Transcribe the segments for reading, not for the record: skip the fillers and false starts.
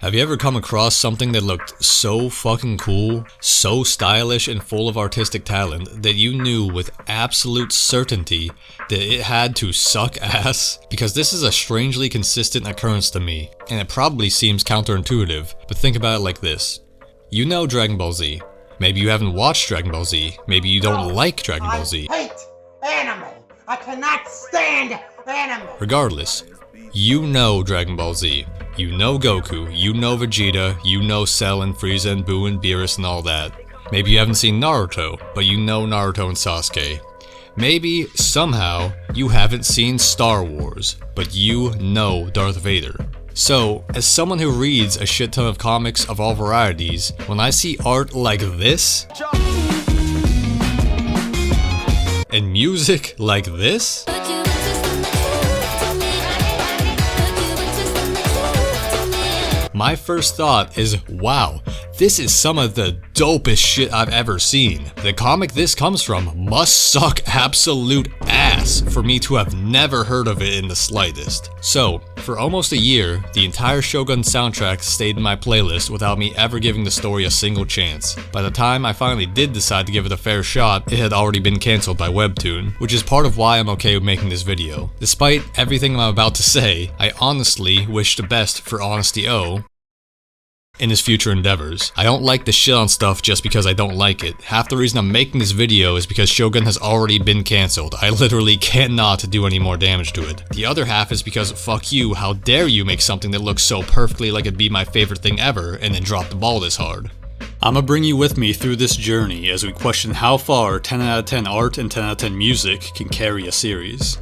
Have you ever come across something that looked so fucking cool, so stylish and full of artistic talent that you knew with absolute certainty that it had to suck ass? Because this is a strangely consistent occurrence to me, and it probably seems counterintuitive, but think about it like this. You know Dragon Ball Z. Maybe you haven't watched Dragon Ball Z. Maybe you don't like Dragon Ball Z. I hate anime. I cannot stand anime. Regardless, you know Dragon Ball Z. You know Goku, you know Vegeta, you know Cell and Frieza and Buu and Beerus and all that. Maybe you haven't seen Naruto, but you know Naruto and Sasuke. Maybe, somehow, you haven't seen Star Wars, but you know Darth Vader. So, as someone who reads a shit ton of comics of all varieties, when I see art like this, and music like this, my first thought is, wow, this is some of the dopest shit I've ever seen. The comic this comes from must suck absolute ass for me to have never heard of it in the slightest. So, for almost a year, the entire Shogunned soundtrack stayed in my playlist without me ever giving the story a single chance. By the time I finally did decide to give it a fair shot, it had already been cancelled by Webtoon, which is part of why I'm okay with making this video. Despite everything I'm about to say, I honestly wish the best for Honesty O in his future endeavors. I don't like to shit on stuff just because I don't like it. Half the reason I'm making this video is because Shogun has already been cancelled. I literally cannot do any more damage to it. The other half is because fuck you, how dare you make something that looks so perfectly like it'd be my favorite thing ever and then drop the ball this hard. I'ma bring you with me through this journey as we question how far 10 out of 10 art and 10 out of 10 music can carry a series.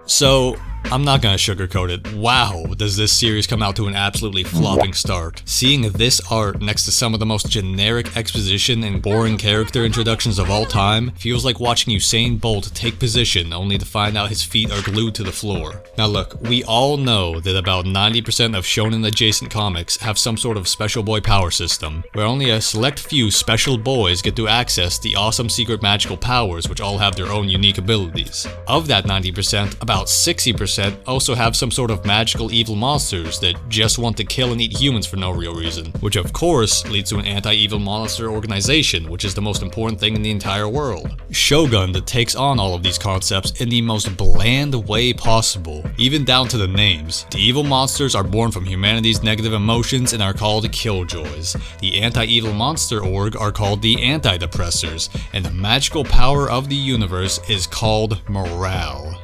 So, I'm not gonna sugarcoat it. Wow, does this series come out to an absolutely flopping start. Seeing this art next to some of the most generic exposition and boring character introductions of all time feels like watching Usain Bolt take position only to find out his feet are glued to the floor. Now look, we all know that about 90% of shonen adjacent comics have some sort of special boy power system, where only a select few special boys get to access the awesome secret magical powers which all have their own unique abilities. Of that 90%, about 60% also have some sort of magical evil monsters that just want to kill and eat humans for no real reason, which of course leads to an anti-evil monster organization, which is the most important thing in the entire world. Shogunned takes on all of these concepts in the most bland way possible, even down to the names. The evil monsters are born from humanity's negative emotions and are called killjoys. The anti-evil monster org are called the antidepressors, and the magical power of the universe is called morale.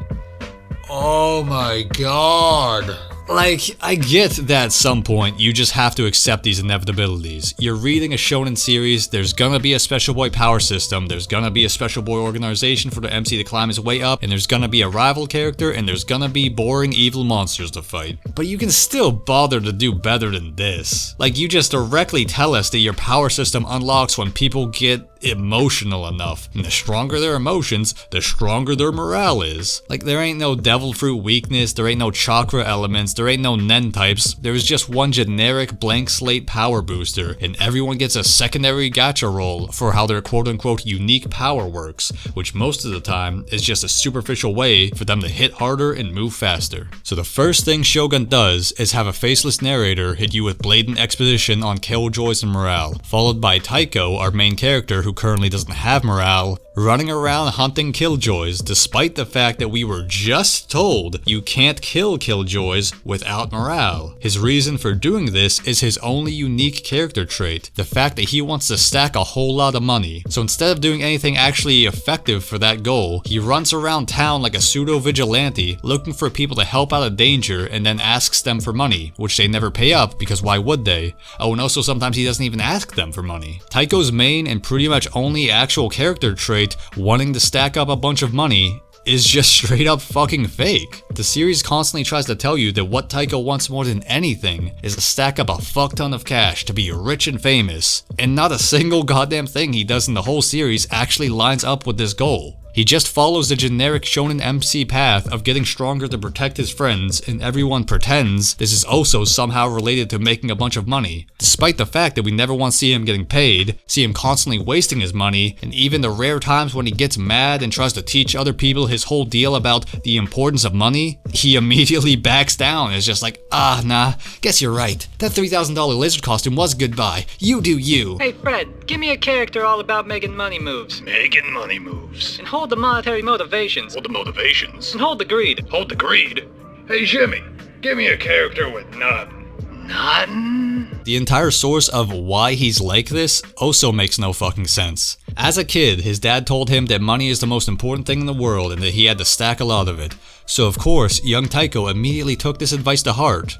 Oh my god. Like, I get that at some point you just have to accept these inevitabilities. You're reading a shonen series, there's gonna be a special boy power system, there's gonna be a special boy organization for the MC to climb his way up, and there's gonna be a rival character, and there's gonna be boring evil monsters to fight. But you can still bother to do better than this. Like, you just directly tell us that your power system unlocks when people get emotional enough, and the stronger their emotions, the stronger their morale is. Like, there ain't no devil fruit weakness, there ain't no chakra elements, there ain't no nen types, there is just one generic blank slate power booster, and everyone gets a secondary gacha roll for how their quote-unquote unique power works, which most of the time is just a superficial way for them to hit harder and move faster. So the first thing Shogun does is have a faceless narrator hit you with blatant exposition on killjoys and morale, followed by Taiko, our main character who currently doesn't have morale, running around hunting killjoys despite the fact that we were just told you can't kill killjoys without morale. His reason for doing this is his only unique character trait, the fact that he wants to stack a whole lot of money. So instead of doing anything actually effective for that goal, he runs around town like a pseudo-vigilante looking for people to help out of danger and then asks them for money, which they never pay up because why would they? Oh, and also sometimes he doesn't even ask them for money. Taiko's main and pretty much only actual character trait, wanting to stack up a bunch of money, is just straight up fucking fake. The series constantly tries to tell you that what Taiko wants more than anything is to stack up a fuck ton of cash to be rich and famous, and not a single goddamn thing he does in the whole series actually lines up with this goal. He just follows the generic shonen MC path of getting stronger to protect his friends, and everyone pretends this is also somehow related to making a bunch of money, despite the fact that we never once see him getting paid, see him constantly wasting his money, and even the rare times when he gets mad and tries to teach other people his whole deal about the importance of money, he immediately backs down and is just like, nah, guess you're right. That $3,000 lizard costume was goodbye. You do you. Hey Fred, give me a character all about making money moves. Making money moves. And hold the monetary motivations. Hold the motivations. And hold the greed. Hold the greed. Hey Jimmy, give me a character with nothing. Nothing? The entire source of why he's like this also makes no fucking sense. As a kid, his dad told him that money is the most important thing in the world and that he had to stack a lot of it. So of course, young Taiko immediately took this advice to heart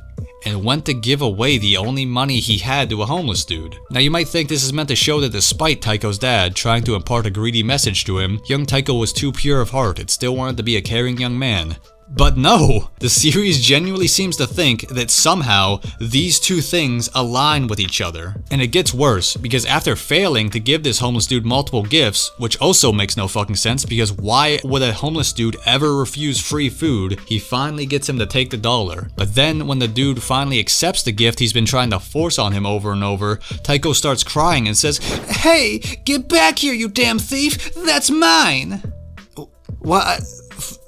and went to give away the only money he had to a homeless dude. Now you might think this is meant to show that despite Taiko's dad trying to impart a greedy message to him, young Taiko was too pure of heart and still wanted to be a caring young man. But no, the series genuinely seems to think that somehow these two things align with each other. And it gets worse, because after failing to give this homeless dude multiple gifts, which also makes no fucking sense because why would a homeless dude ever refuse free food, he finally gets him to take the dollar. But then when the dude finally accepts the gift he's been trying to force on him over and over, Taiko starts crying and says, "Hey, get back here, you damn thief, that's mine!" What?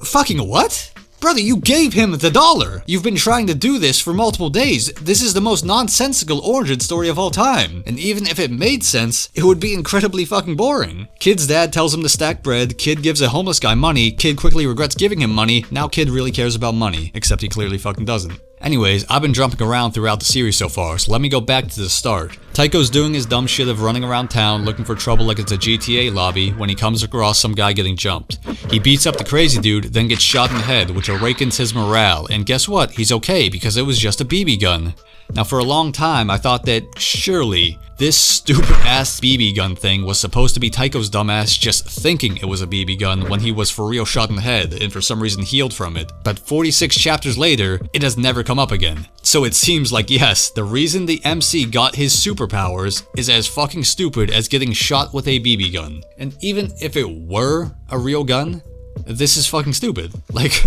Fucking what? Brother, you gave him the dollar! You've been trying to do this for multiple days. This is the most nonsensical origin story of all time. And even if it made sense, it would be incredibly fucking boring. Kid's dad tells him to stack bread, kid gives a homeless guy money, kid quickly regrets giving him money, now kid really cares about money. Except he clearly fucking doesn't. Anyways, I've been jumping around throughout the series so far, so let me go back to the start. Taiko's doing his dumb shit of running around town looking for trouble like it's a GTA lobby when he comes across some guy getting jumped. He beats up the crazy dude, then gets shot in the head, which awakens his morale, and guess what? He's okay because it was just a BB gun. Now for a long time, I thought that surely this stupid ass BB gun thing was supposed to be Taiko's dumbass just thinking it was a BB gun when he was for real shot in the head and for some reason healed from it. But 46 chapters later, it has never come up again. So it seems like yes, the reason the MC got his superpowers is as fucking stupid as getting shot with a BB gun. And even if it were a real gun, this is fucking stupid. Like,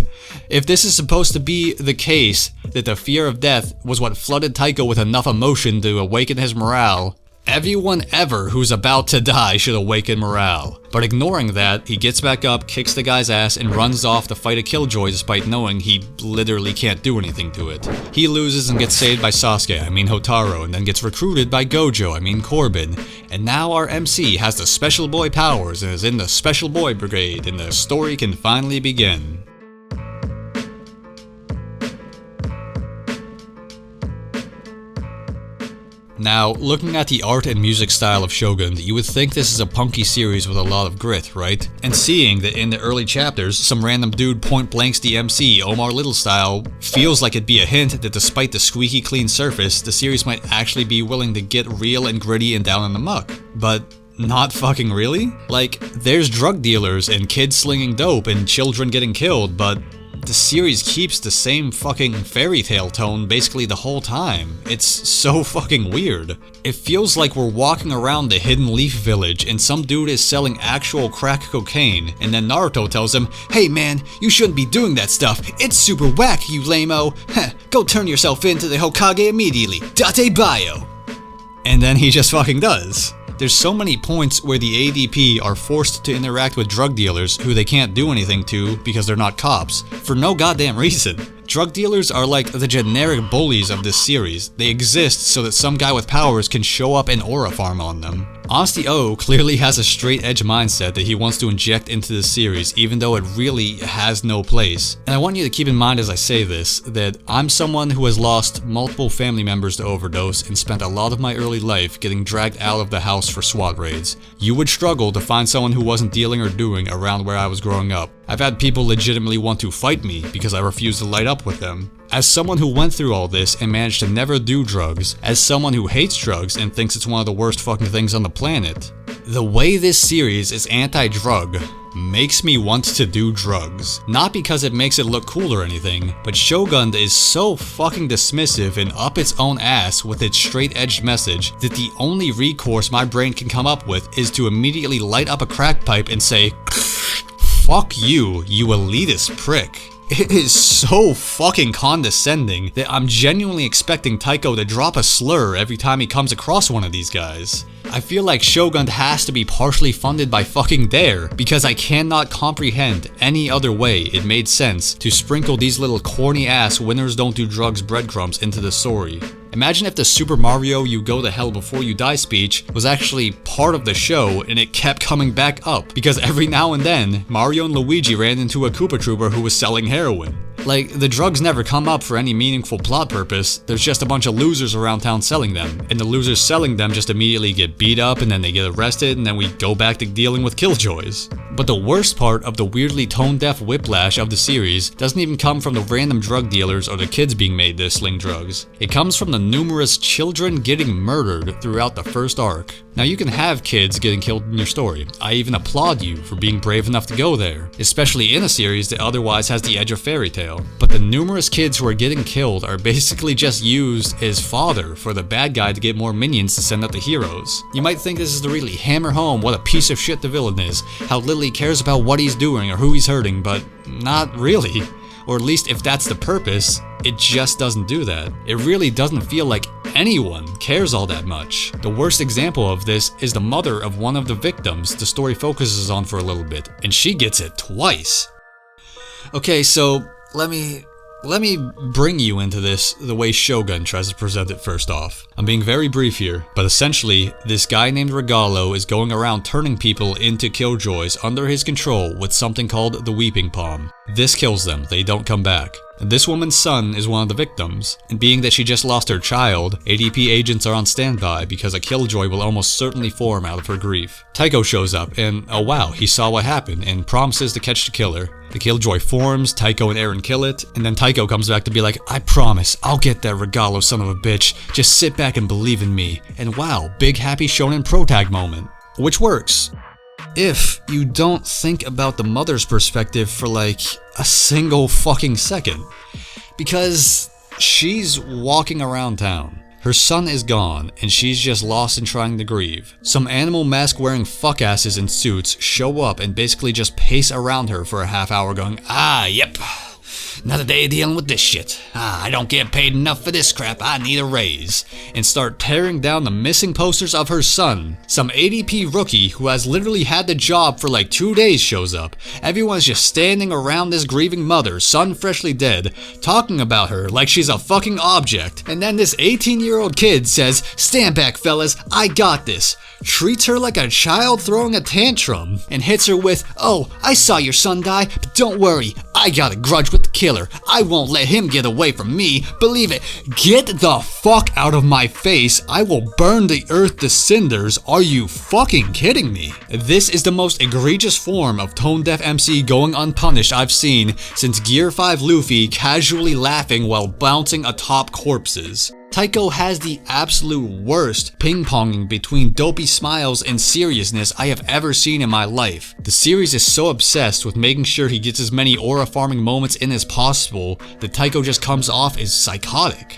if this is supposed to be the case that the fear of death was what flooded Taiko with enough emotion to awaken his morale, everyone ever who's about to die should awaken morale. But ignoring that, he gets back up, kicks the guy's ass, and runs off to fight a killjoy despite knowing he literally can't do anything to it. He loses and gets saved by Sasuke, Hotaru, and then gets recruited by Gojo, Corbin. And now our MC has the special boy powers and is in the special boy brigade, and the story can finally begin. Now, looking at the art and music style of Shogunned, you would think this is a punky series with a lot of grit, right? And seeing that in the early chapters, some random dude point blanks the MC, Omar Little style, feels like it'd be a hint that despite the squeaky clean surface, the series might actually be willing to get real and gritty and down in the muck. But not fucking really? Like, there's drug dealers and kids slinging dope and children getting killed, but the series keeps the same fucking fairy tale tone basically the whole time. It's so fucking weird. It feels like we're walking around the Hidden Leaf Village and some dude is selling actual crack cocaine, and then Naruto tells him, "Hey man, you shouldn't be doing that stuff. It's super whack, you lame-o. Go turn yourself into the Hokage immediately. Date bio." And then he just fucking does. There's so many points where the ADP are forced to interact with drug dealers who they can't do anything to because they're not cops, for no goddamn reason. Drug dealers are like the generic bullies of this series. They exist so that some guy with powers can show up and aura farm on them. Honesty O clearly has a straight edge mindset that he wants to inject into this series, even though it really has no place. And I want you to keep in mind as I say this, that I'm someone who has lost multiple family members to overdose and spent a lot of my early life getting dragged out of the house for SWAT raids. You would struggle to find someone who wasn't dealing or doing around where I was growing up. I've had people legitimately want to fight me because I refuse to light up with them. As someone who went through all this and managed to never do drugs, as someone who hates drugs and thinks it's one of the worst fucking things on the planet, the way this series is anti-drug makes me want to do drugs. Not because it makes it look cool or anything, but Shogunned is so fucking dismissive and up its own ass with its straight-edged message that the only recourse my brain can come up with is to immediately light up a crack pipe and say, fuck you, you elitist prick. It is so fucking condescending that I'm genuinely expecting Taiko to drop a slur every time he comes across one of these guys. I feel like Shogunned has to be partially funded by fucking Dare, because I cannot comprehend any other way it made sense to sprinkle these little corny ass winners don't do drugs breadcrumbs into the story. Imagine if the Super Mario you go to hell before you die speech was actually part of the show and it kept coming back up, because every now and then, Mario and Luigi ran into a Koopa Trooper who was selling heroin. Like, the drugs never come up for any meaningful plot purpose, there's just a bunch of losers around town selling them, and the losers selling them just immediately get beat up and then they get arrested and then we go back to dealing with killjoys. But the worst part of the weirdly tone-deaf whiplash of the series doesn't even come from the random drug dealers or the kids being made to sling drugs. It comes from the numerous children getting murdered throughout the first arc. Now you can have kids getting killed in your story. I even applaud you for being brave enough to go there, especially in a series that otherwise has the edge of fairy tale. But the numerous kids who are getting killed are basically just used as fodder for the bad guy to get more minions to send out the heroes. You might think this is to really hammer home what a piece of shit the villain is, how little he cares about what he's doing or who he's hurting, but not really. Or at least if that's the purpose, it just doesn't do that. It really doesn't feel like anyone cares all that much. The worst example of this is the mother of one of the victims the story focuses on for a little bit, and she gets it twice. Okay, so let me bring you into this the way Shogun tries to present it first off. I'm being very brief here, but essentially, this guy named Regalo is going around turning people into killjoys under his control with something called the Weeping Palm. This kills them, they don't come back. This woman's son is one of the victims, and being that she just lost her child, ADP agents are on standby because a killjoy will almost certainly form out of her grief. Taiko shows up and, oh wow, he saw what happened and promises to catch the killer. The killjoy forms, Taiko and Eren kill it, and then Taiko comes back to be like, I promise, I'll get that Regalo son of a bitch, just sit back and believe in me. And wow, big happy shonen protag moment. Which works. If you don't think about the mother's perspective for like a single fucking second. Because she's walking around town. Her son is gone, and she's just lost in trying to grieve. Some animal mask wearing fuckasses in suits show up and basically just pace around her for a half hour going, yep. Another day dealing with this shit. I don't get paid enough for this crap, I need a raise. And start tearing down the missing posters of her son. Some ADP rookie who has literally had the job for like 2 days shows up. Everyone's just standing around this grieving mother, son freshly dead, talking about her like she's a fucking object. And then this 18-year-old kid says, stand back fellas, I got this. Treats her like a child throwing a tantrum, and hits her with, oh, I saw your son die, but don't worry, I got a grudge with the killer. I won't let him get away from me, believe it. Get the fuck out of my face, I will burn the earth to cinders, are you fucking kidding me? This is the most egregious form of tone-deaf MC going unpunished I've seen since Gear 5 Luffy casually laughing while bouncing atop corpses. Taiko has the absolute worst ping-ponging between dopey smiles and seriousness I have ever seen in my life. The series is so obsessed with making sure he gets as many Aurafarming moments in as possible that Taiko just comes off as psychotic.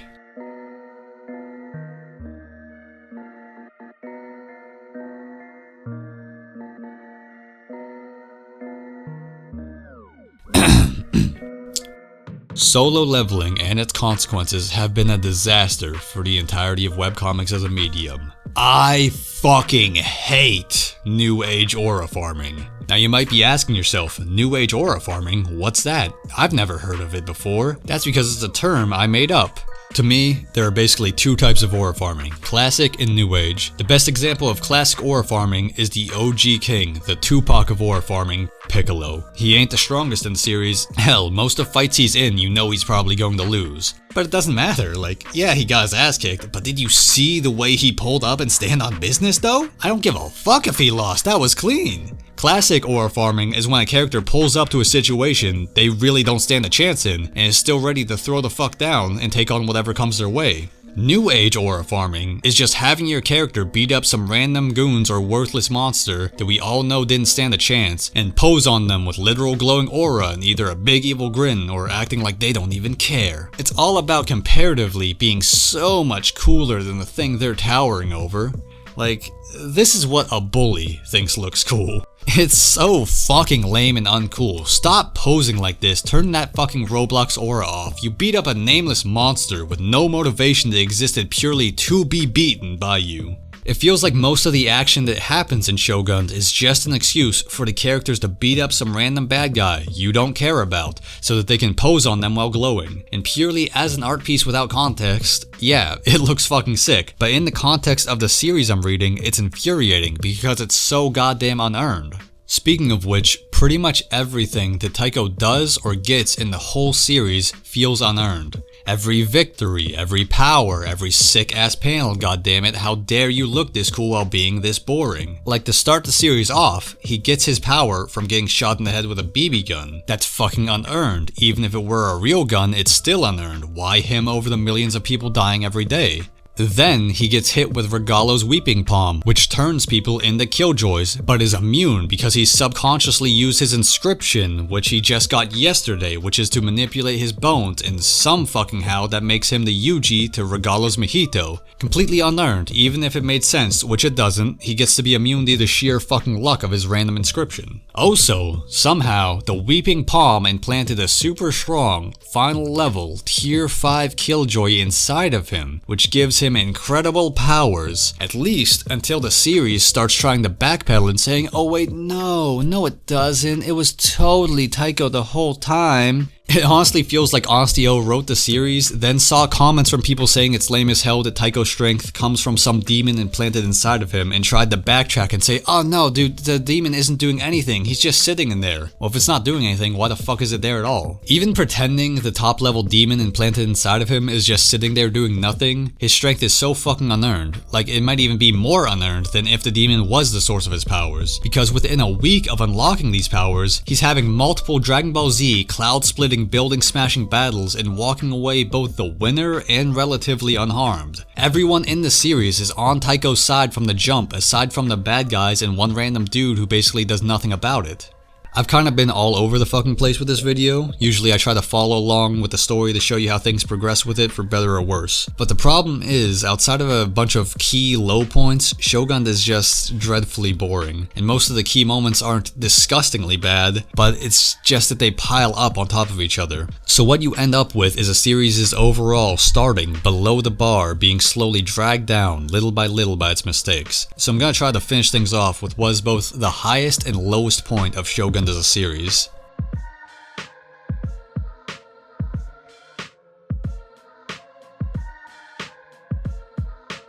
Solo leveling and its consequences have been a disaster for the entirety of webcomics as a medium. I fucking hate New Age Aurafarming. Now you might be asking yourself, New Age Aurafarming, what's that? I've never heard of it before. That's because it's a term I made up. To me, there are basically two types of Aurafarming, classic and New Age. The best example of classic Aurafarming is the OG king, the Tupac of Aurafarming, Piccolo. He ain't the strongest in the series. Hell, most of fights he's in, you know he's probably going to lose. But it doesn't matter, like, yeah, he got his ass kicked, but did you see the way he pulled up and stand on business though? I don't give a fuck if he lost, that was clean. Classic Aurafarming is when a character pulls up to a situation they really don't stand a chance in and is still ready to throw the fuck down and take on whatever comes their way. New Age Aurafarming is just having your character beat up some random goons or worthless monster that we all know didn't stand a chance and pose on them with literal glowing aura and either a big evil grin or acting like they don't even care. It's all about comparatively being so much cooler than the thing they're towering over. Like, this is what a bully thinks looks cool. It's so fucking lame and uncool. Stop posing like this, turn that fucking Roblox aura off. You beat up a nameless monster with no motivation that existed purely to be beaten by you. It feels like most of the action that happens in Shogunned is just an excuse for the characters to beat up some random bad guy you don't care about, so that they can pose on them while glowing. And purely as an art piece without context, yeah, it looks fucking sick, but in the context of the series I'm reading, it's infuriating because it's so goddamn unearned. Speaking of which, pretty much everything that Taiko does or gets in the whole series feels unearned. Every victory, every power, every sick ass panel, goddammit, how dare you look this cool while being this boring. Like to start the series off, he gets his power from getting shot in the head with a BB gun. That's fucking unearned. Even if it were a real gun, it's still unearned. Why him over the millions of people dying every day? Then he gets hit with Regalo's Weeping Palm, which turns people into killjoys, but is immune because he subconsciously used his inscription, which he just got yesterday, which is to manipulate his bones in some fucking how that makes him the Yuji to Regalo's Mojito. Completely unearned, even if it made sense, which it doesn't, he gets to be immune to the sheer fucking luck of his random inscription. Also, somehow, the Weeping Palm implanted a super strong, final level, tier 5 killjoy inside of him, which gives him incredible powers, at least until the series starts trying to backpedal and saying, oh wait, no it doesn't, it was totally Taiko the whole time. It honestly feels like Osteo wrote the series, then saw comments from people saying it's lame as hell that Taiko's strength comes from some demon implanted inside of him, and tried to backtrack and say, oh no dude, the demon isn't doing anything, he's just sitting in there. Well, if it's not doing anything, why the fuck is it there at all? Even pretending the top level demon implanted inside of him is just sitting there doing nothing, his strength is so fucking unearned. Like, it might even be more unearned than if the demon was the source of his powers, because within a week of unlocking these powers, he's having multiple Dragon Ball Z cloud-splitting building smashing battles and walking away both the winner and relatively unharmed. Everyone in the series is on Taiko's side from the jump, aside from the bad guys and one random dude who basically does nothing about it. I've kind of been all over the fucking place with this video. Usually I try to follow along with the story to show you how things progress with it for better or worse. But the problem is, outside of a bunch of key low points, Shogunned is just dreadfully boring. And most of the key moments aren't disgustingly bad, but it's just that they pile up on top of each other. So what you end up with is a series overall starting below the bar, being slowly dragged down little by its mistakes. So I'm gonna try to finish things off with what is both the highest and lowest point of Shogunned as a series.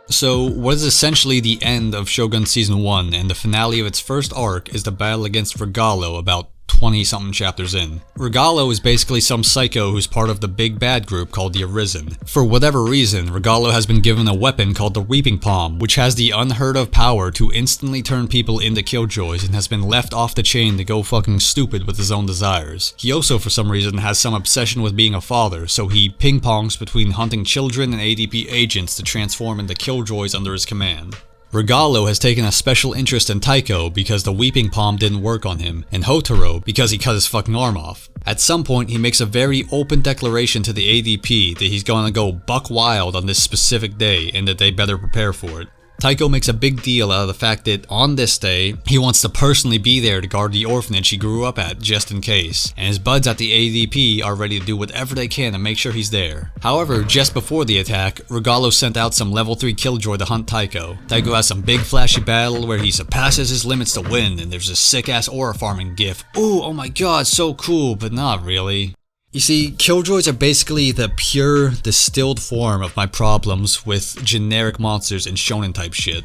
So, what is essentially the end of Shogun Season 1 and the finale of its first arc is the battle against Regalo about 20-something chapters in. Regalo is basically some psycho who's part of the big bad group called the Arisen. For whatever reason, Regalo has been given a weapon called the Weeping Palm, which has the unheard of power to instantly turn people into killjoys and has been left off the chain to go fucking stupid with his own desires. He also, for some reason, has some obsession with being a father, so he ping-pongs between hunting children and ADP agents to transform into killjoys under his command. Regalo has taken a special interest in Taiko because the Weeping Palm didn't work on him, and Hotaro because he cut his fucking arm off. At some point, he makes a very open declaration to the ADP that he's gonna go buck wild on this specific day and that they better prepare for it. Taiko makes a big deal out of the fact that on this day, he wants to personally be there to guard the orphanage he grew up at just in case, and his buds at the ADP are ready to do whatever they can to make sure he's there. However, just before the attack, Regalo sent out some level 3 killjoy to hunt Taiko. Taiko has some big flashy battle where he surpasses his limits to win, and there's a sick ass Aurafarming gif. Ooh, oh my god, so cool, but not really. You see, killjoys are basically the pure, distilled form of my problems with generic monsters and shonen type shit.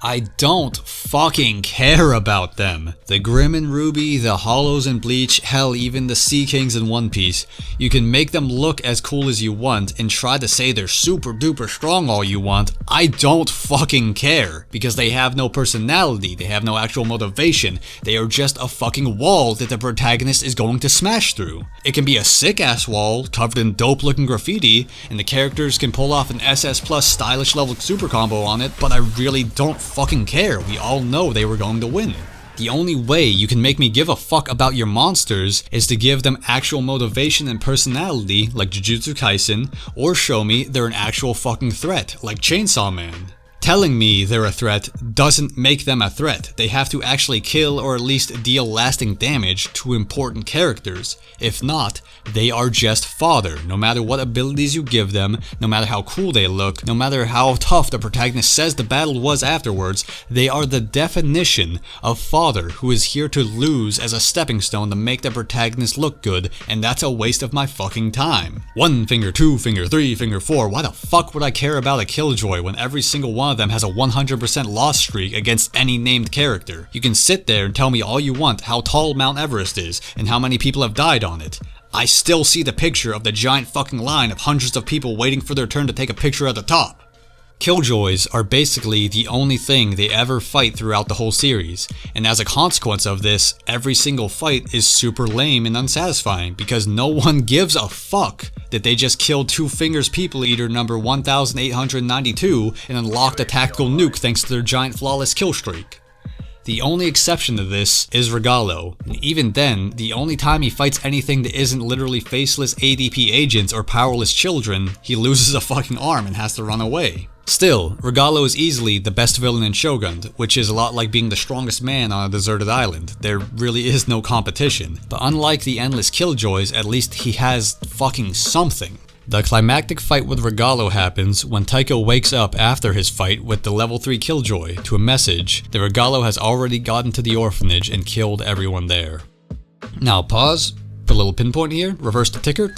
I don't fucking care about them. The Grim in Ruby, the Hollows in Bleach, hell, even the Sea Kings in One Piece. You can make them look as cool as you want and try to say they're super duper strong all you want. I don't fucking care, because they have no personality, they have no actual motivation. They are just a fucking wall that the protagonist is going to smash through. It can be a sick ass wall covered in dope looking graffiti, and the characters can pull off an SS plus stylish level super combo on it, but I really don't fucking care. We all know they were going to win. The only way you can make me give a fuck about your monsters is to give them actual motivation and personality like Jujutsu Kaisen, or show me they're an actual fucking threat like Chainsaw Man. Telling me they're a threat doesn't make them a threat. They have to actually kill or at least deal lasting damage to important characters. If not, they are just fodder. No matter what abilities you give them, no matter how cool they look, no matter how tough the protagonist says the battle was afterwards, they are the definition of fodder who is here to lose as a stepping stone to make the protagonist look good, and that's a waste of my fucking time. 1 finger, 2 finger, 3 finger, 4. Why the fuck would I care about a Killjoy when every single one of them has a 100% loss streak against any named character? You can sit there and tell me all you want how tall Mount Everest is and how many people have died on it. I still see the picture of the giant fucking line of hundreds of people waiting for their turn to take a picture at the top. Killjoys are basically the only thing they ever fight throughout the whole series, and as a consequence of this, every single fight is super lame and unsatisfying because no one gives a fuck that they just killed 2 Fingers People Eater number 1892 and unlocked a tactical nuke thanks to their giant flawless kill streak. The only exception to this is Regalo, and even then, the only time he fights anything that isn't literally faceless ADP agents or powerless children, he loses a fucking arm and has to run away. Still, Regalo is easily the best villain in Shogunned, which is a lot like being the strongest man on a deserted island. There really is no competition, but unlike the endless Killjoys, at least he has fucking something. The climactic fight with Regalo happens when Taiko wakes up after his fight with the level 3 Killjoy to a message that Regalo has already gotten to the orphanage and killed everyone there. Now pause, put a little pinpoint here, reverse the ticker.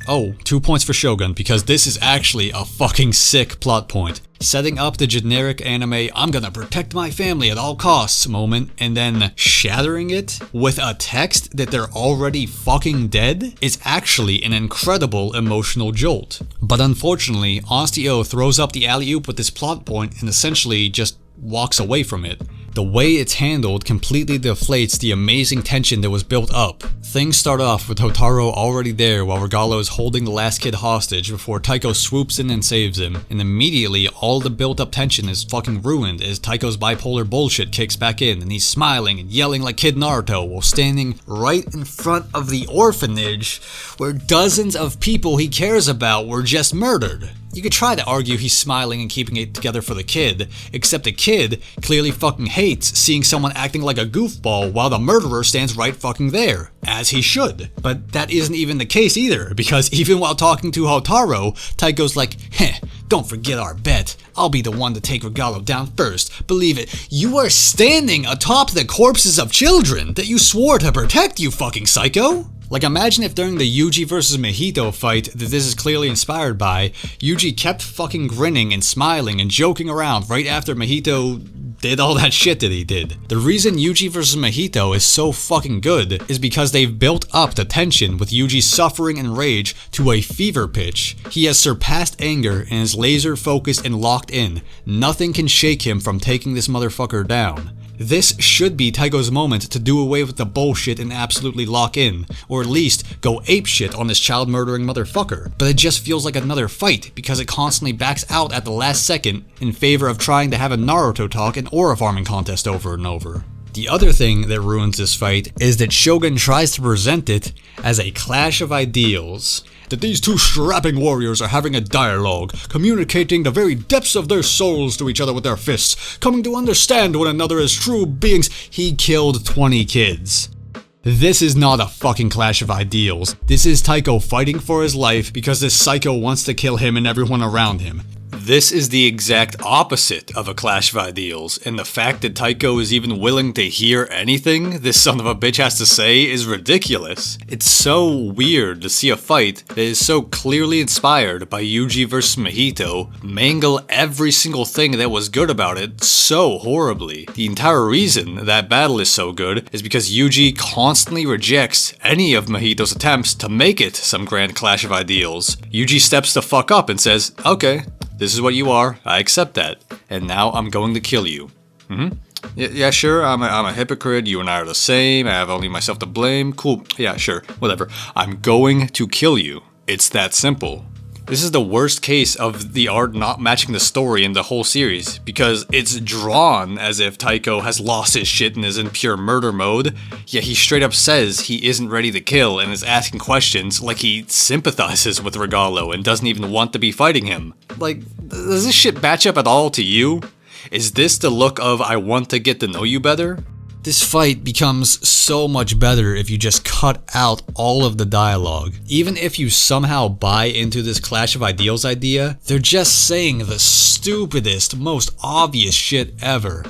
Oh, 2 points for Shogun because this is actually a fucking sick plot point. Setting up the generic anime I'm gonna protect my family at all costs moment and then shattering it with a text that they're already fucking dead is actually an incredible emotional jolt. But unfortunately, Osteo throws up the alley-oop with this plot point and essentially just walks away from it. The way it's handled completely deflates the amazing tension that was built up. Things start off with Hotaru already there while Regalo is holding the last kid hostage before Taiko swoops in and saves him, and immediately all the built up tension is fucking ruined as Taiko's bipolar bullshit kicks back in and he's smiling and yelling like Kid Naruto while standing right in front of the orphanage where dozens of people he cares about were just murdered. You could try to argue he's smiling and keeping it together for the kid, except the kid clearly fucking hates seeing someone acting like a goofball while the murderer stands right fucking there, as he should. But that isn't even the case either, because even while talking to Hotaru, Taiko's like, heh, don't forget our bet. I'll be the one to take Regalo down first. Believe it, you are standing atop the corpses of children that you swore to protect, you fucking psycho. Like, imagine if during the Yuji vs Mahito fight that this is clearly inspired by, Yuji kept fucking grinning and smiling and joking around right after Mahito did all that shit that he did. The reason Yuji vs Mahito is so fucking good is because they've built up the tension with Yuji's suffering and rage to a fever pitch. He has surpassed anger and is laser focused and locked in. Nothing can shake him from taking this motherfucker down. This should be Taiko's moment to do away with the bullshit and absolutely lock in, or at least go apeshit on this child murdering motherfucker, but it just feels like another fight because it constantly backs out at the last second in favor of trying to have a Naruto talk and Aurafarming contest over and over. The other thing that ruins this fight is that Shogun tries to present it as a clash of ideals. That these two strapping warriors are having a dialogue, communicating the very depths of their souls to each other with their fists, coming to understand one another as true beings. He killed 20 kids. This is not a fucking clash of ideals. This is Taiko fighting for his life because this psycho wants to kill him and everyone around him. This is the exact opposite of a clash of ideals, and the fact that Taiko is even willing to hear anything this son of a bitch has to say is ridiculous. It's so weird to see a fight that is so clearly inspired by Yuji vs Mahito mangle every single thing that was good about it so horribly. The entire reason that battle is so good is because Yuji constantly rejects any of Mahito's attempts to make it some grand clash of ideals. Yuji steps the fuck up and says, okay, this is what you are, I accept that, and now I'm going to kill you. Yeah, sure, I'm a hypocrite, you and I are the same, I have only myself to blame, cool, yeah, sure, whatever. I'm going to kill you. It's that simple. This is the worst case of the art not matching the story in the whole series, because it's drawn as if Taiko has lost his shit and is in pure murder mode, yet he straight up says he isn't ready to kill and is asking questions like he sympathizes with Regalo and doesn't even want to be fighting him. Like, does this shit match up at all to you? Is this the look of I want to get to know you better? This fight becomes so much better if you just cut out all of the dialogue. Even if you somehow buy into this clash of ideals idea, they're just saying the stupidest, most obvious shit ever.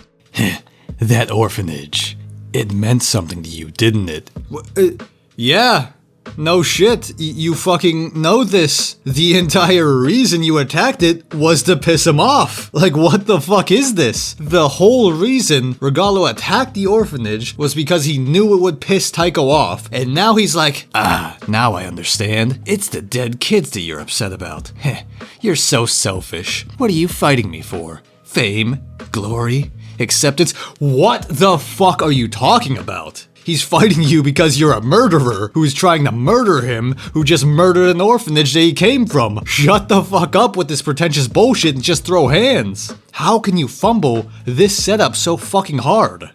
That orphanage. It meant something to you, didn't it? Yeah. No shit, you fucking know this. The entire reason you attacked it was to piss him off. Like, what the fuck is this? The whole reason Regalo attacked the orphanage was because he knew it would piss Taiko off, and now he's like, now I understand. It's the dead kids that you're upset about. Heh, you're so selfish. What are you fighting me for? Fame? Glory? Acceptance? What the fuck are you talking about? He's fighting you because you're a murderer who's trying to murder him, who just murdered an orphanage that he came from. Shut the fuck up with this pretentious bullshit and just throw hands. How can you fumble this setup so fucking hard?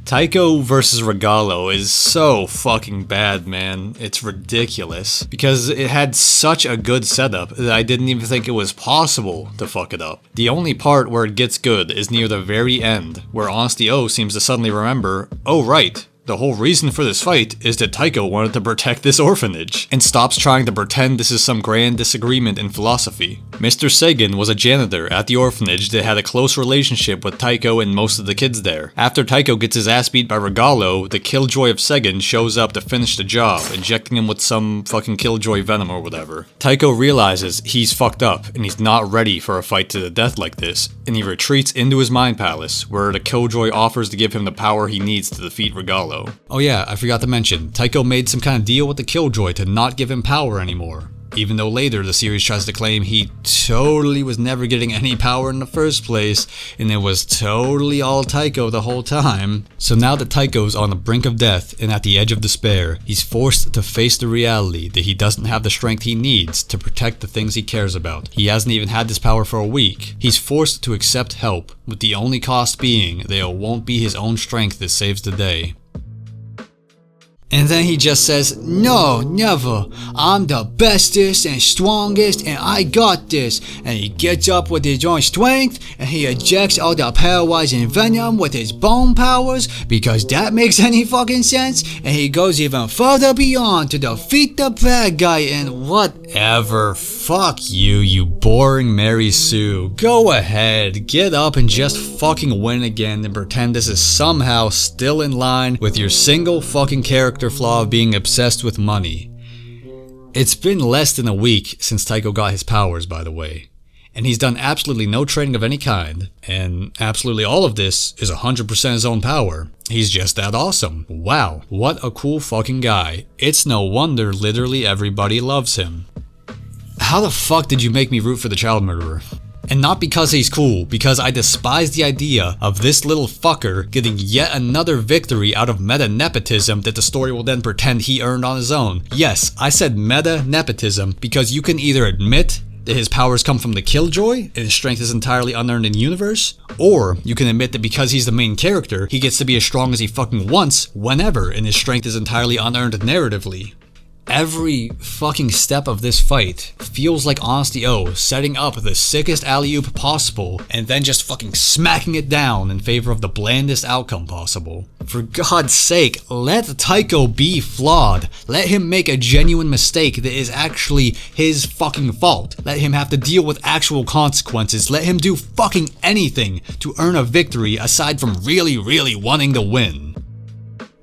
Taiko versus Regalo is so fucking bad, man. It's ridiculous. Because it had such a good setup that I didn't even think it was possible to fuck it up. The only part where it gets good is near the very end, where Honesty O seems to suddenly remember, oh right, the whole reason for this fight is that Taiko wanted to protect this orphanage, and stops trying to pretend this is some grand disagreement in philosophy. Mr. Sagan was a janitor at the orphanage that had a close relationship with Taiko and most of the kids there. After Taiko gets his ass beat by Regalo, the killjoy of Sagan shows up to finish the job, injecting him with some fucking killjoy venom or whatever. Taiko realizes he's fucked up, and he's not ready for a fight to the death like this, and he retreats into his mind palace, where the killjoy offers to give him the power he needs to defeat Regalo. Oh yeah, I forgot to mention, Taiko made some kind of deal with the Killjoy to not give him power anymore. Even though later the series tries to claim he totally was never getting any power in the first place, and it was totally all Taiko the whole time. So now that Taiko's on the brink of death and at the edge of despair, he's forced to face the reality that he doesn't have the strength he needs to protect the things he cares about. He hasn't even had this power for a week. He's forced to accept help, with the only cost being that it won't be his own strength that saves the day. And then he just says, no, never. I'm the bestest and strongest and I got this. And he gets up with his own strength and he ejects all the paralyzing venom with his bone powers because that makes any fucking sense. And he goes even further beyond to defeat the bad guy and whatever. Fuck you, you boring Mary Sue. Go ahead, get up and just fucking win again and pretend this is somehow still in line with your single fucking character flaw of being obsessed with money. It's been less than a week since Taiko got his powers, by the way, and he's done absolutely no training of any kind, and absolutely all of this is 100% his own power. He's just that awesome. Wow, what a cool fucking guy. It's no wonder literally everybody loves him. How the fuck did you make me root for the child murderer? And not because he's cool, because I despise the idea of this little fucker getting yet another victory out of meta-nepotism that the story will then pretend he earned on his own. Yes, I said meta-nepotism because you can either admit that his powers come from the Killjoy and his strength is entirely unearned in the universe, or you can admit that because he's the main character, he gets to be as strong as he fucking wants whenever and his strength is entirely unearned narratively. Every fucking step of this fight feels like Honesty O setting up the sickest alley-oop possible and then just fucking smacking it down in favor of the blandest outcome possible. For God's sake, let Taiko be flawed. Let him make a genuine mistake that is actually his fucking fault. Let him have to deal with actual consequences. Let him do fucking anything to earn a victory aside from really wanting to win.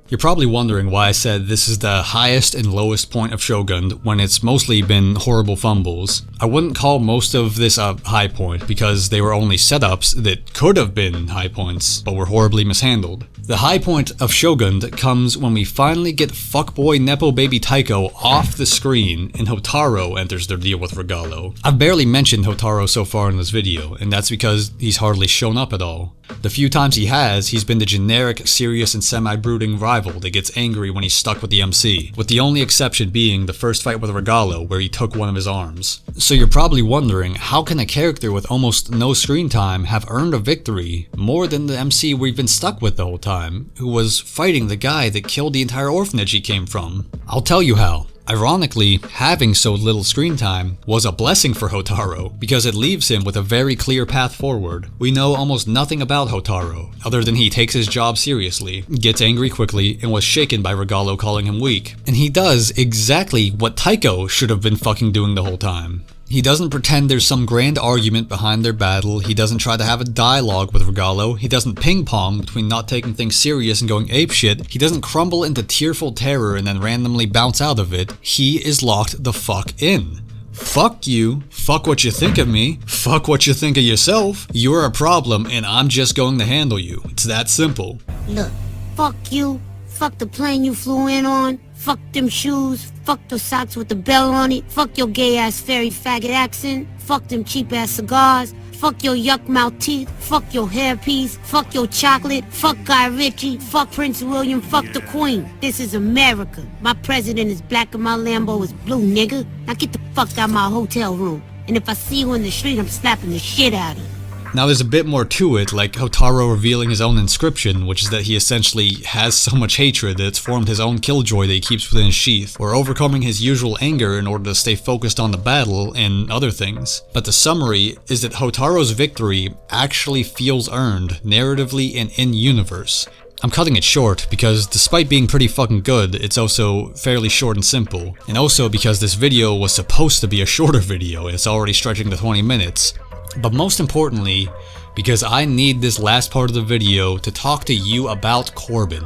You're probably wondering why I said this is the highest and lowest point of Shogunned when it's mostly been horrible fumbles. I wouldn't call most of this a high point because they were only setups that could have been high points but were horribly mishandled. The high point of Shogunned comes when we finally get fuckboy Nepo baby Taiko off the screen and Hotaro enters their deal with Regalo. I've barely mentioned Hotaro so far in this video, and that's because he's hardly shown up at all. The few times he has, he's been the generic, serious and semi-brooding rival rival that gets angry when he's stuck with the MC, with the only exception being the first fight with Regalo where he took one of his arms. So you're probably wondering, how can a character with almost no screen time have earned a victory more than the MC we've been stuck with the whole time, who was fighting the guy that killed the entire orphanage he came from? I'll tell you how. Ironically, having so little screen time was a blessing for Hotaru, because it leaves him with a very clear path forward. We know almost nothing about Hotaru, other than he takes his job seriously, gets angry quickly, and was shaken by Regalo calling him weak. And he does exactly what Taiko should have been fucking doing the whole time. He doesn't pretend there's some grand argument behind their battle, he doesn't try to have a dialogue with Regalo, he doesn't ping-pong between not taking things serious and going apeshit, he doesn't crumble into tearful terror and then randomly bounce out of it. He is locked the fuck in. Fuck you, fuck what you think of me, fuck what you think of yourself, you're a problem and I'm just going to handle you. It's that simple. Look, fuck you, fuck the plane you flew in on, fuck them shoes, fuck the socks with the bell on it, fuck your gay-ass fairy faggot accent, fuck them cheap-ass cigars, fuck your yuck-mouth teeth, fuck your hairpiece, fuck your chocolate, fuck Guy Ritchie, fuck Prince William, fuck the Queen. This is America. My president is black and my Lambo is blue, nigga. Now get the fuck out my hotel room. And if I see you in the street, I'm slapping the shit out of you. Now there's a bit more to it, like Hotaru revealing his own inscription, which is that he essentially has so much hatred that it's formed his own killjoy that he keeps within his sheath, or overcoming his usual anger in order to stay focused on the battle and other things. But the summary is that Hotaru's victory actually feels earned, narratively and in-universe. I'm cutting it short because despite being pretty fucking good, it's also fairly short and simple, and also because this video was supposed to be a shorter video and it's already stretching to 20 minutes. But most importantly, because I need this last part of the video to talk to you about Corbin,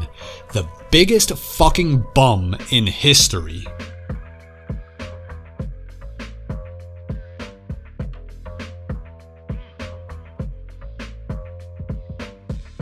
the biggest fucking bum in history.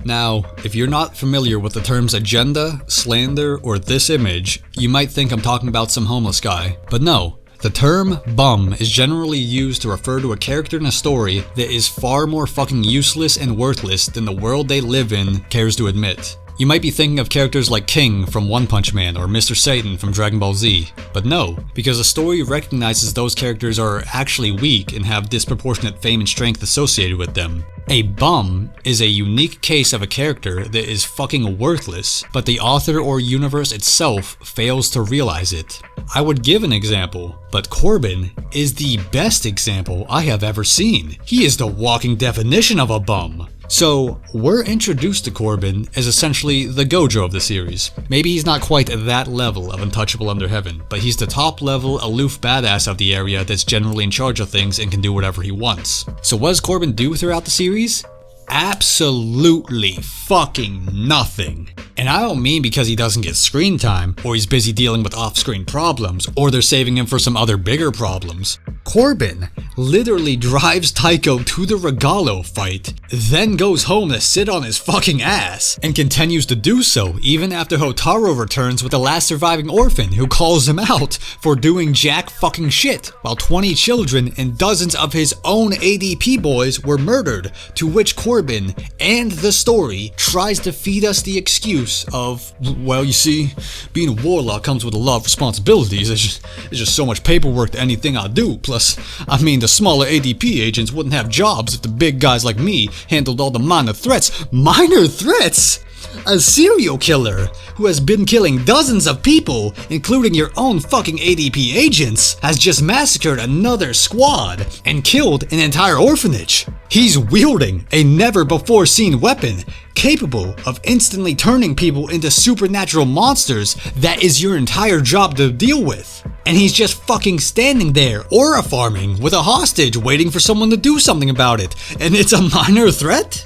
Now, if you're not familiar with the terms agenda, slander, or this image, you might think I'm talking about some homeless guy, but no. The term bum is generally used to refer to a character in a story that is far more fucking useless and worthless than the world they live in cares to admit. You might be thinking of characters like King from One Punch Man or Mr. Satan from Dragon Ball Z, but no, because the story recognizes those characters are actually weak and have disproportionate fame and strength associated with them. A bum is a unique case of a character that is fucking worthless, but the author or universe itself fails to realize it. I would give an example, but Corbin is the best example I have ever seen. He is the walking definition of a bum. So, we're introduced to Corbin as essentially the Gojo of the series. Maybe he's not quite at that level of untouchable under heaven, but he's the top level aloof badass of the area that's generally in charge of things and can do whatever he wants. So what does Corbin do throughout the series? Absolutely fucking nothing. And I don't mean because he doesn't get screen time, or he's busy dealing with off-screen problems, or they're saving him for some other bigger problems. Corbin literally drives Taiko to the Regalo fight, then goes home to sit on his fucking ass, and continues to do so even after Hotaru returns with the last surviving orphan who calls him out for doing jack fucking shit, while 20 children and dozens of his own ADP boys were murdered, to which Corbin and the story tries to feed us the excuse of, well, you see, being a warlock comes with a lot of responsibilities. It's just so much paperwork to anything I do. Plus, I mean, the smaller ADP agents wouldn't have jobs if the big guys like me handled all the minor threats. Minor threats? A serial killer who has been killing dozens of people, including your own fucking ADP agents, has just massacred another squad and killed an entire orphanage. He's wielding a never-before-seen weapon capable of instantly turning people into supernatural monsters that is your entire job to deal with. And he's just fucking standing there, Aurafarming, with a hostage waiting for someone to do something about it. And it's a minor threat?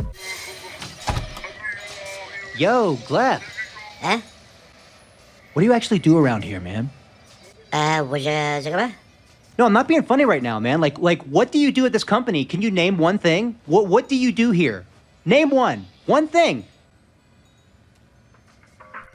Yo, Gleb. Huh? What do you actually do around here, man? What you talking about? No, I'm not being funny right now, man. Like, what do you do at this company? Can you name one thing? What do you do here? Name one thing.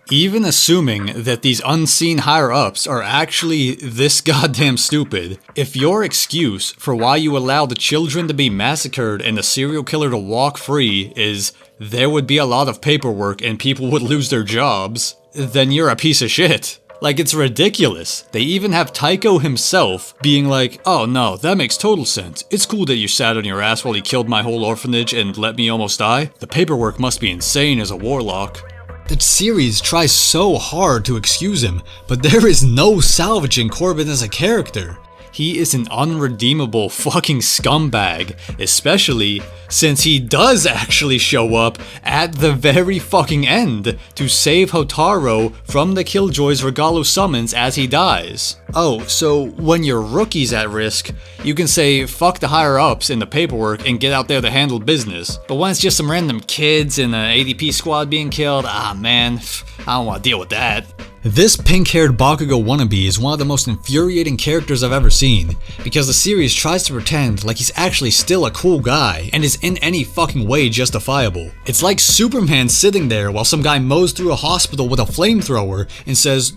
Even assuming that these unseen higher-ups are actually this goddamn stupid, if your excuse for why you allow the children to be massacred and the serial killer to walk free is there would be a lot of paperwork and people would lose their jobs, then you're a piece of shit. Like, it's ridiculous. They even have Taiko himself being like, oh no, that makes total sense. It's cool that you sat on your ass while he killed my whole orphanage and let me almost die. The paperwork must be insane as a warlock. The series tries so hard to excuse him, but there is no salvaging Corbin as a character. He is an unredeemable fucking scumbag, especially since he does actually show up at the very fucking end to save Hotaru from the Killjoys Regalo summons as he dies. Oh, so when your rookie's at risk, you can say fuck the higher ups in the paperwork and get out there to handle business. But when it's just some random kids in an ADP squad being killed, man, I don't want to deal with that. This pink-haired Bakugo wannabe is one of the most infuriating characters I've ever seen, because the series tries to pretend like he's actually still a cool guy, and is in any fucking way justifiable. It's like Superman sitting there while some guy mows through a hospital with a flamethrower and says,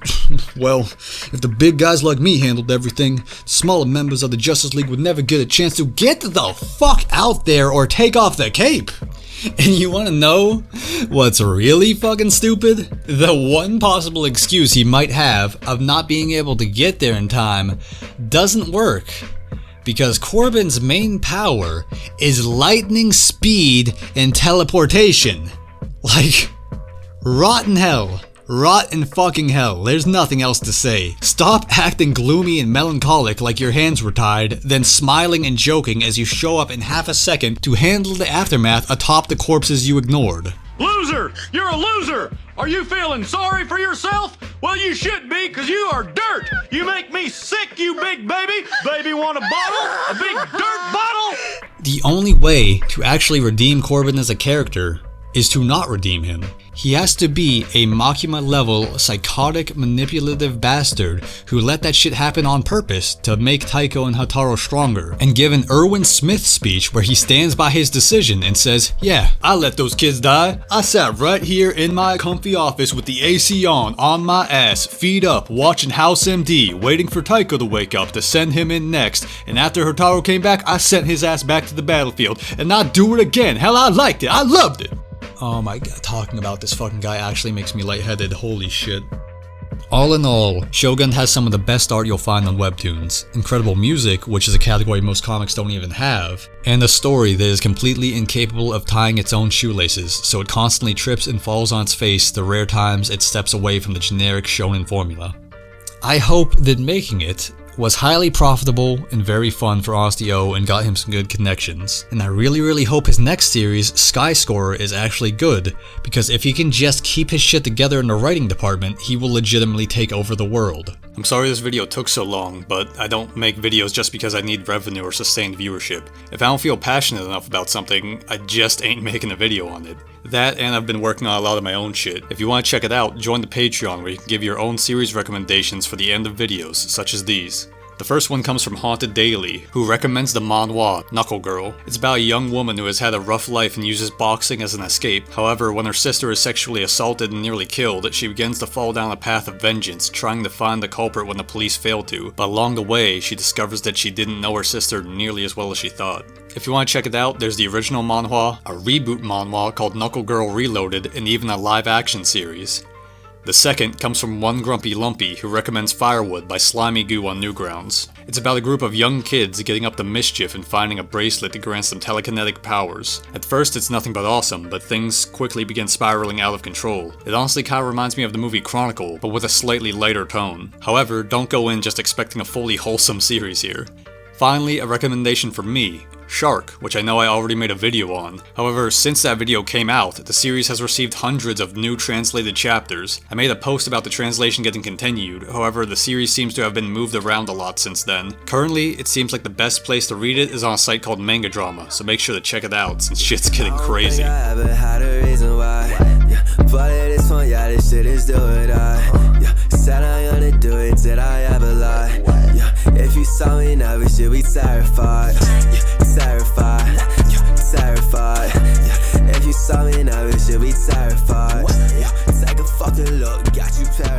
well, if the big guys like me handled everything, the smaller members of the Justice League would never get a chance to get the fuck out there or take off the cape. And you wanna know what's really fucking stupid? The one possible excuse he might have of not being able to get there in time doesn't work. Because Corbin's main power is lightning speed and teleportation. Like, rotten hell. Rotten fucking hell, there's nothing else to say. Stop acting gloomy and melancholic like your hands were tied, then smiling and joking as you show up in half a second to handle the aftermath atop the corpses you ignored. Loser! You're a loser! Are you feeling sorry for yourself? Well, you should be, cause you are dirt! You make me sick, you big baby! Baby want a bottle? A big dirt bottle? The only way to actually redeem Corbin as a character is to not redeem him. He has to be a Makima level psychotic manipulative bastard who let that shit happen on purpose to make Taiko and Hotaru stronger, and give an Erwin Smith speech where he stands by his decision and says, yeah, I let those kids die. I sat right here in my comfy office with the AC on my ass, feet up, watching House MD, waiting for Taiko to wake up to send him in next, and after Hotaru came back, I sent his ass back to the battlefield, and I'd do it again. Hell, I liked it. I loved it. Oh my god, talking about this fucking guy actually makes me lightheaded, holy shit. All in all, Shogunned has some of the best art you'll find on Webtoons, incredible music, which is a category most comics don't even have, and a story that is completely incapable of tying its own shoelaces, so it constantly trips and falls on its face the rare times it steps away from the generic shonen formula. I hope that making it was highly profitable and very fun for Honesty O and got him some good connections. And I really hope his next series, Sky Scorer, is actually good, because if he can just keep his shit together in the writing department, he will legitimately take over the world. I'm sorry this video took so long, but I don't make videos just because I need revenue or sustained viewership. If I don't feel passionate enough about something, I just ain't making a video on it. That, and I've been working on a lot of my own shit. If you want to check it out, join the Patreon where you can give your own series recommendations for the end of videos, such as these. The first one comes from Haunted Daily, who recommends the manhwa, Knuckle Girl. It's about a young woman who has had a rough life and uses boxing as an escape. However, when her sister is sexually assaulted and nearly killed, she begins to fall down a path of vengeance, trying to find the culprit when the police fail to. But along the way, she discovers that she didn't know her sister nearly as well as she thought. If you want to check it out, there's the original manhwa, a reboot manhwa called Knuckle Girl Reloaded, and even a live-action series. The second comes from One Grumpy Lumpy, who recommends Firewood by Slimy Goo on Newgrounds. It's about a group of young kids getting up to mischief and finding a bracelet that grants them telekinetic powers. At first it's nothing but awesome, but things quickly begin spiraling out of control. It honestly kinda reminds me of the movie Chronicle, but with a slightly lighter tone. However, don't go in just expecting a fully wholesome series here. Finally, a recommendation from me, Shark, which I know I already made a video on. However, since that video came out, the series has received hundreds of new translated chapters. I made a post about the translation getting continued, however the series seems to have been moved around a lot since then. Currently, it seems like the best place to read it is on a site called Manga Drama, so make sure to check it out since shit's getting crazy. If you saw me now, we should be terrified. Terrified. Terrified. If you saw me now, we should be terrified. Take a fucking look, got you terrified.